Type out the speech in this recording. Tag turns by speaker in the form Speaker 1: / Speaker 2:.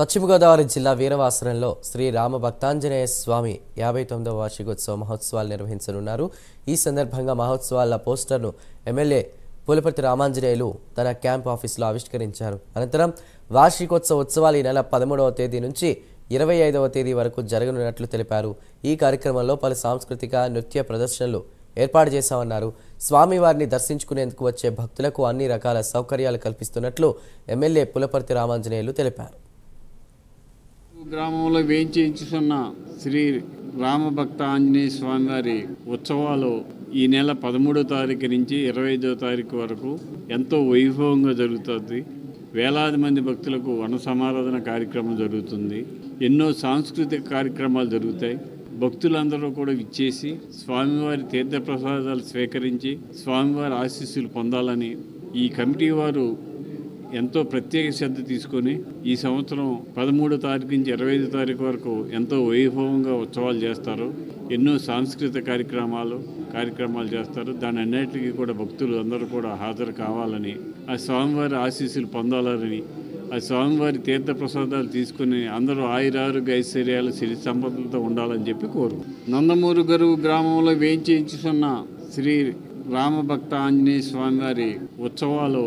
Speaker 1: పశ్చిమ గోదావరి జిల్లా వీరవాసరంలో శ్రీ రామ భక్తాంజనేయ స్వామి 59వ వార్షికోత్సవ మహోత్సవాలు నిర్వహించనున్నారు. ఈ సందర్భంగా మహోత్సవాల పోస్టర్ను ఎమ్మెల్యే పులపర్తి రామాంజనేయులు తన క్యాంప్ ఆఫీసులో ఆవిష్కరించారు. అనంతరం వార్షికోత్సవ ఉత్సవాలు ఈ నెల 13వ తేదీ నుంచి 25వ తేదీ వరకు జరగనున్నట్లు తెలిపారు. ఈ కార్యక్రమంలో పలు సాంస్కృతిక నృత్య ప్రదర్శనలు ఏర్పాటు చేశామన్నారు. స్వామివారిని దర్శించుకునేందుకు వచ్చే భక్తులకు అన్ని రకాల సౌకర్యాలు కల్పిస్తున్నట్లు ఎమ్మెల్యే పులపర్తి రామాంజనేయులు తెలిపారు.
Speaker 2: గ్రామంలో వేయించేస్తున్న శ్రీ రామభక్త ఆంజనేయ స్వామివారి ఉత్సవాలు ఈ నెల 13వ తారీఖు నుంచి 25వ తారీఖు వరకు ఎంతో వైభవంగా జరుగుతుంది. వేలాది మంది భక్తులకు వన సమారాధన కార్యక్రమం జరుగుతుంది. ఎన్నో సాంస్కృతిక కార్యక్రమాలు జరుగుతాయి. భక్తులందరూ కూడా విచ్చేసి స్వామివారి తీర్థప్రసాదాలు స్వీకరించి స్వామివారి ఆశీస్సులు పొందాలని ఈ కమిటీ వారు ఎంతో ప్రత్యేక శ్రద్ధ తీసుకొని ఈ సంవత్సరం 13వ తారీఖు నుంచి 25వ తారీఖు వరకు ఎంతో వైభవంగా ఉత్సవాలు చేస్తారు. ఎన్నో సాంస్కృతిక కార్యక్రమాలు చేస్తారు. దాని అన్నిటికీ కూడా భక్తులు అందరూ కూడా హాజరు కావాలని, ఆ స్వామివారి ఆశీస్సులు పొందాలని, ఆ స్వామివారి తీర్థప్రసాదాలు తీసుకుని అందరూ ఆయురారోగ్య ఐశ్వర్యాలు సిరి సంపదలతో ఉండాలని చెప్పి కోరుకుంటున్నారు. నందమూరు గరువు గ్రామంలో వేయించేస్తున్న శ్రీ రామభక్త ఆంజనేయ స్వామివారి ఉత్సవాలు